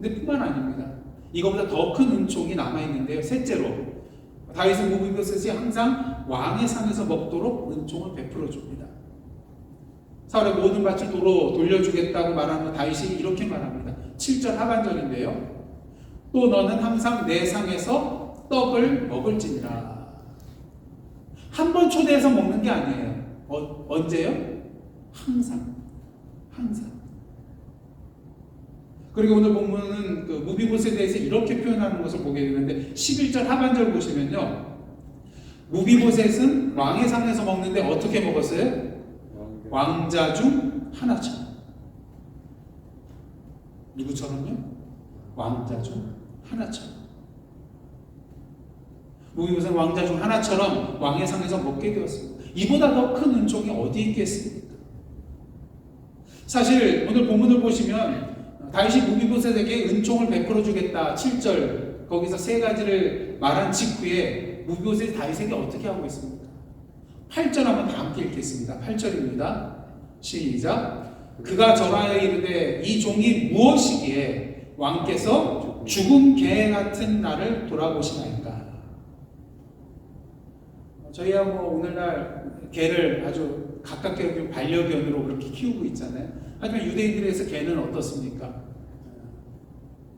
근데 뿐만 아닙니다. 이거보다 더 큰 은총이 남아 있는데요. 셋째로 다윗은 무비보셋이 항상 왕의 상에서 먹도록 은총을 베풀어 줍니다. 사울의 모든 밭을 도로 돌려주겠다고 말하는 다윗이 이렇게 말합니다. 7절 하반절인데요. 또 너는 항상 내 상에서 떡을 먹을지니라. 한 번 초대해서 먹는 게 아니에요. 언제요? 항상. 그리고 오늘 본문은 그 무비보셋에 대해서 이렇게 표현하는 것을 보게 되는데 11절 하반절 보시면요. 무비보셋은 왕의 상에서 먹는데 어떻게 먹었어요? 왕자 중 하나처럼. 누구처럼요? 왕자 중 하나처럼. 무비보셋은 왕자 중 하나처럼 왕의 상에서 먹게 되었습니다. 이보다 더 큰 은총이 어디 있겠습니까? 사실 오늘 본문을 보시면 다윗이 무비보셋에게 은총을 베풀어 주겠다 7절 거기서 세 가지를 말한 직후에 무비보셋이 다윗에게 어떻게 하고 있습니까? 8절 한번 다 함께 읽겠습니다. 8절입니다. 시작. 그가 절하여 이르되 이 종이 무엇이기에 왕께서 죽은 개 같은 나를 돌아보시나이까. 저희야 뭐 오늘날 개를 아주 가깝게 여기고 반려견으로 그렇게 키우고 있잖아요. 하지만 유대인들에서 개는 어떻습니까?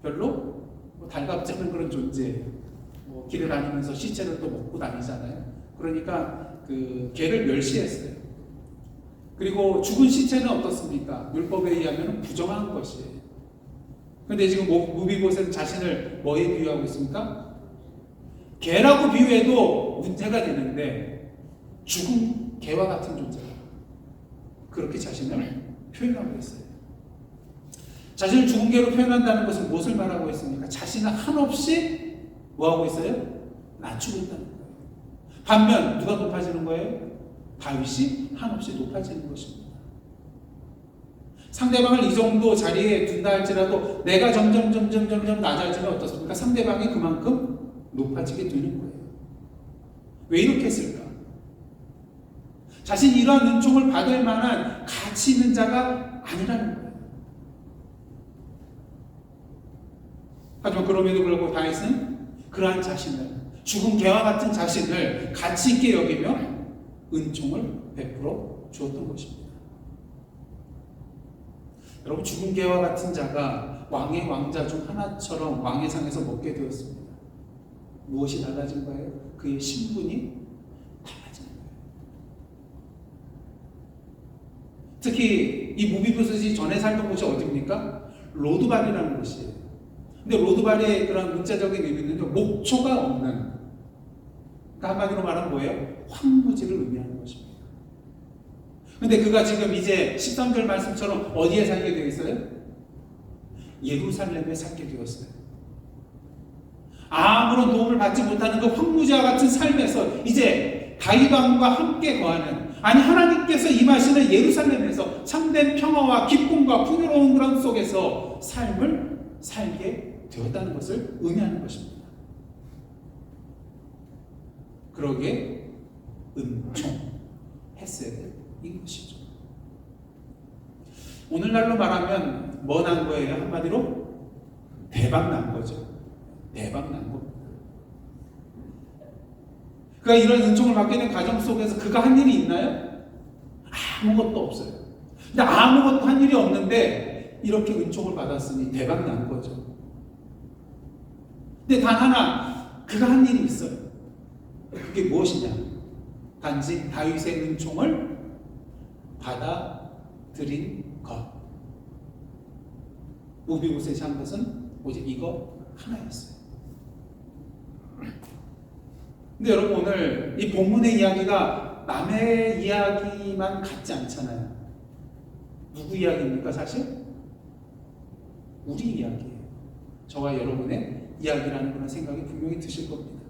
별로 뭐 달갑지 않은 그런 존재예요. 뭐 길에 다니면서 시체를 또 먹고 다니잖아요. 그러니까 그 개를 멸시했어요. 그리고 죽은 시체는 어떻습니까? 율법에 의하면 부정한 것이에요. 그런데 지금 무비보셋은 자신을 뭐에 비유하고 있습니까? 개라고 비유해도 문제가 되는데 죽은 개와 같은 존재다. 그렇게 자신을 표현하고 있어요. 자신을 죽은 개로 표현한다는 것은 무엇을 말하고 있습니까? 자신을 한없이 뭐하고 있어요? 낮추고 있다는 거예요. 반면 누가 높아지는 거예요? 다윗이 한없이 높아지는 것입니다. 상대방을 이 정도 자리에 둔다 할지라도 내가 점점 낮아지면 어떻습니까? 상대방이 그만큼 높아지게 되는 거예요. 왜 이렇게 했을까? 자신이 이러한 은총을 받을 만한 가치 있는 자가 아니라는 거예요. 하지만 그럼에도 불구하고 다윗은 그러한 자신을, 죽은 개와 같은 자신을 가치 있게 여기며 은총을 베풀어 주었던 것입니다. 여러분, 죽은 개와 같은 자가 왕의 왕자 중 하나처럼 왕의 상에서 먹게 되었습니다. 무엇이 달라진 거예요? 그의 신분이 달라진 거예요. 특히 이 무비보셋이 전에 살던 곳이 어디입니까? 로드발이라는 곳이에요. 근데 로드발의 그런 문자적인 의미는요, 목초가 없는, 그러니까 한마디로 말하면 뭐예요? 황무지를 의미하는 것입니다. 근데 그가 지금 이제 13절 말씀처럼 어디에 살게 되어 있어요? 예루살렘에 살게 되었어요. 아무런 도움을 받지 못하는 그 황무지와 같은 삶에서 이제 다윗 왕과 함께 거하는, 아니 하나님께서 임하시는 예루살렘에서 참된 평화와 기쁨과 풍요로운 그런 속에서 삶을 살게 되었다는 것을 의미하는 것입니다. 그러기에 은총, 헤세드인 것이죠. 오늘날로 말하면 뭐 난 거예요? 한마디로 대박 난 거죠. 대박 난 겁니다. 그가 이런 은총을 받게 된 과정 속에서 그가 한 일이 있나요? 아무것도 없어요. 근데 아무것도 한 일이 없는데 이렇게 은총을 받았으니 대박 난 거죠. 근데 단 하나 그가 한 일이 있어요. 그게 무엇이냐? 단지 다윗의 은총을 받아들인 것. 무비보셋이 한 것은 오직 이거 하나였어요. 근데 여러분, 오늘 이 본문의 이야기가 남의 이야기만 같지 않잖아요. 누구 이야기입니까? 사실 우리 이야기예요. 저와 여러분의 이야기라는 그런 생각이 분명히 드실 겁니다.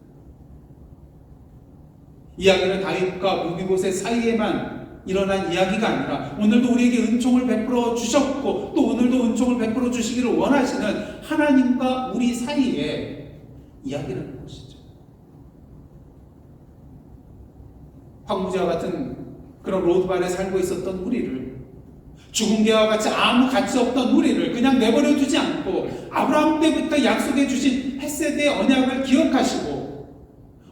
이야기는 다윗과 무비보셋 사이에만 일어난 이야기가 아니라 오늘도 우리에게 은총을 베풀어 주셨고 또 오늘도 은총을 베풀어 주시기를 원하시는 하나님과 우리 사이의 이야기라는 것이죠. 황무지와 같은 그런 로드발에 살고 있었던 우리를, 죽은 개와 같이 아무 가치 없던 우리를 그냥 내버려 두지 않고 아브라함 때부터 약속해 주신 헷세대의 언약을 기억하시고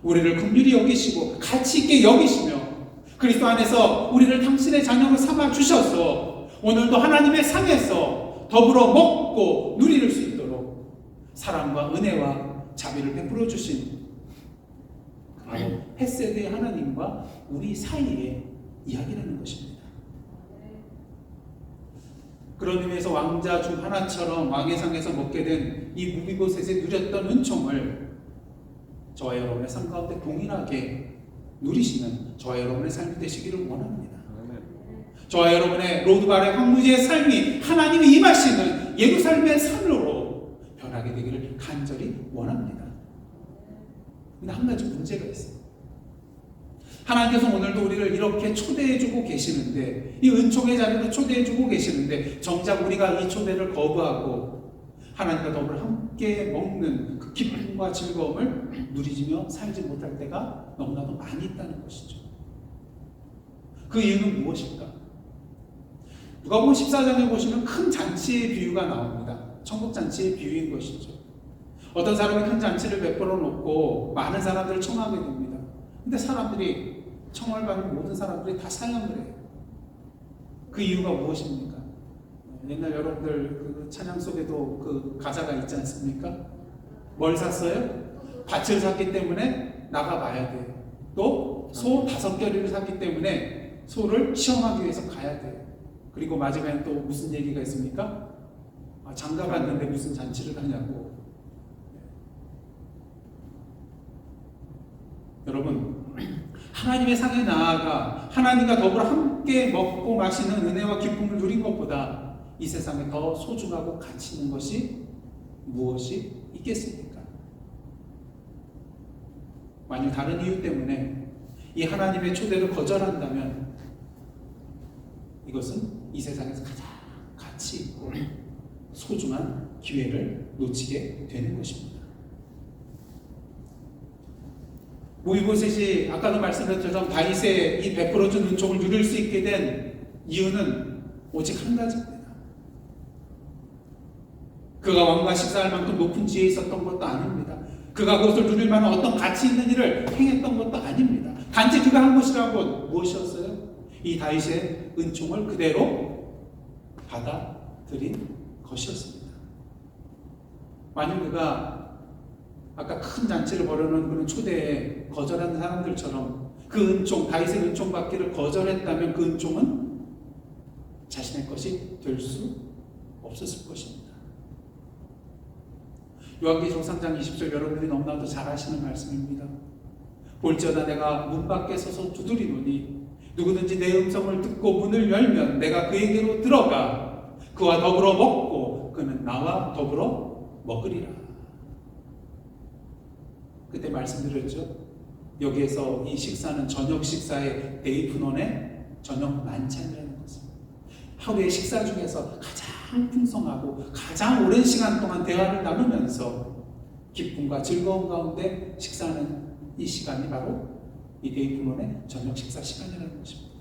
우리를 긍휼히 여기시고 가치 있게 여기시며 그리스도 안에서 우리를 당신의 자녀로 삼아 주셔서 오늘도 하나님의 상에서 더불어 먹고 누릴 수 있도록 사랑과 은혜와 자비를 베풀어 주신 바로 헷세대의 하나님과 우리 사이의 이야기라는 것입니다. 그런 의미에서 왕자 중 하나처럼 왕의 상에서 먹게 된 이 무비보셋에 누렸던 은총을 저와 여러분의 삶 가운데 동일하게 누리시는 저와 여러분의 삶이 되시기를 원합니다. 저와 여러분의 로드발의 황무지의 삶이 하나님이 임하시는 예루살렘의 산으로 변하게 되기를 간절히 원합니다. 근데 한 가지 문제가 있어요. 하나님께서 오늘도 우리를 이렇게 초대해주고 계시는데, 이 은총의 자리로 초대해주고 계시는데 정작 우리가 이 초대를 거부하고 하나님과 더불어 함께 먹는 그 기쁨과 즐거움을 누리며 살지 못할 때가 너무나도 많이 있다는 것이죠. 그 이유는 무엇일까? 누가복음 14장에 보시면 큰 잔치의 비유가 나옵니다. 천국잔치의 비유인 것이죠. 어떤 사람이 큰 잔치를 베풀어 놓고 많은 사람들을 청하게 됩니다. 근데 사람들이, 청을 받는 모든 사람들이 다 사양을 해요. 그 이유가 무엇입니까? 옛날 여러분들 그 찬양 속에도 그 가사가 있지 않습니까? 뭘 샀어요? 밭을 샀기 때문에 나가봐야 돼요. 또 소 5결의를 샀기 때문에 소를 시험하기 위해서 가야 돼요. 그리고 마지막에 또 무슨 얘기가 있습니까? 장가 갔는데 무슨 잔치를 하냐고. 여러분, 하나님의 상에 나아가 하나님과 더불어 함께 먹고 마시는 은혜와 기쁨을 누린 것보다 이 세상에 더 소중하고 가치 있는 것이 무엇이 있겠습니까? 만일 다른 이유 때문에 이 하나님의 초대를 거절한다면 이것은 이 세상에서 가장 가치 있고 소중한 기회를 놓치게 되는 것입니다. 무비보셋이 아까도 말씀드렸던 다윗의 이 베풀어준 은총을 누릴 수 있게 된 이유는 오직 한 가지입니다. 그가 왕과 식사할 만큼 높은 지위에 있었던 것도 아닙니다. 그가 그것을 누릴 만한 어떤 가치 있는 일을 행했던 것도 아닙니다. 단지 그가 한 것이라고 무엇이었어요? 이 다윗의 은총을 그대로 받아들인 것이었습니다. 만일 그가 아까 큰 잔치를 벌여놓은 그런 초대에 거절한 사람들처럼 그 은총, 다윗의 은총 받기를 거절했다면 그 은총은 자신의 것이 될 수 없었을 것입니다. 요한계시록 3장 20절 여러분들이 너무나도 잘 아시는 말씀입니다. 볼지어다 내가 문 밖에 서서 두드리노니 누구든지 내 음성을 듣고 문을 열면 내가 그에게로 들어가 그와 더불어 먹고 그는 나와 더불어 먹으리라. 그때 말씀드렸죠. 여기에서 이 식사는 저녁 식사의 데이프논의 저녁 만찬이라는 것입니다. 하루의 식사 중에서 가장 풍성하고 가장 오랜 시간 동안 대화를 나누면서 기쁨과 즐거움 가운데 식사하는 이 시간이 바로 이 데이프논의 저녁 식사 시간이라는 것입니다.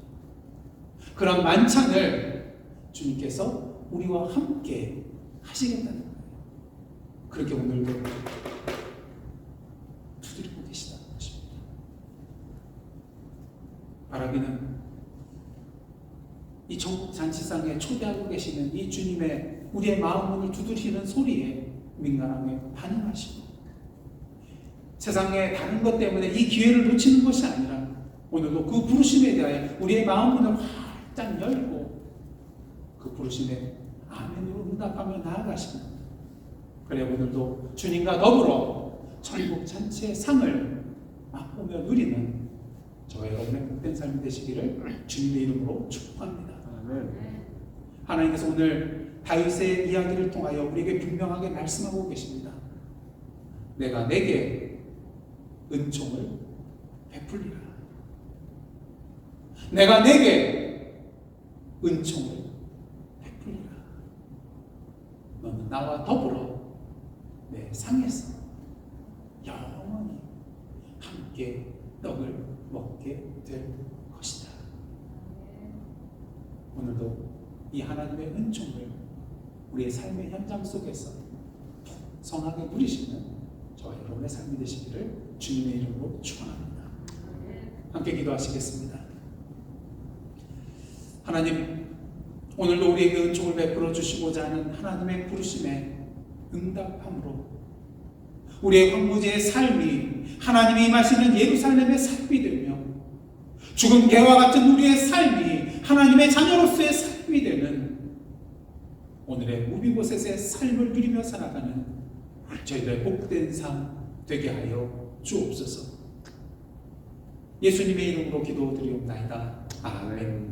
그런 만찬을 주님께서 우리와 함께 하시겠다는 거예요. 그렇게 오늘도 두드리고 계시다는 것입니다. 바라기는 이 전국 잔치상에 초대하고 계시는 이 주님의 우리의 마음 문을 두드리는 소리에 민감하게 반응하시고 세상의 다른 것 때문에 이 기회를 놓치는 것이 아니라 오늘도 그 부르심에 대하여 우리의 마음문을 활짝 열고 그 부르심에 아멘으로 응답하며 나아가시는, 그래 오늘도 주님과 더불어 천국 잔치의 상을 맛보며 누리는 저와 여러분의 복된 삶이 되시기를 주님의 이름으로 축복합니다. 하나님께서 오늘 다윗의 이야기를 통하여 우리에게 분명하게 말씀하고 계십니다. 내가 내게 은총을 베풀리라. 내가 내게 은총을 베풀리라. 너는 나와 더불어 내 상에서 영원히 함께 떡을 먹게 될 것이다. 오늘도 이 하나님의 은총을 우리의 삶의 현장 속에서 풍성하게 누리시는 저와 여러분의 삶이 되시기를 주님의 이름으로 축원합니다. 함께 기도하시겠습니다. 하나님, 오늘도 우리에게 은총을 베풀어 주시고자 하는 하나님의 부르심에 응답함으로 우리의 황무지의 삶이 하나님이 임하시는 예루살렘의 삶이 되며 죽은 개와 같은 우리의 삶이 하나님의 자녀로서의 삶이 되는 오늘의 무비보셋의 삶을 누리며 살아가는 저희들의 복된 삶 되게 하여 주옵소서. 예수님의 이름으로 기도드리옵나이다. 아멘.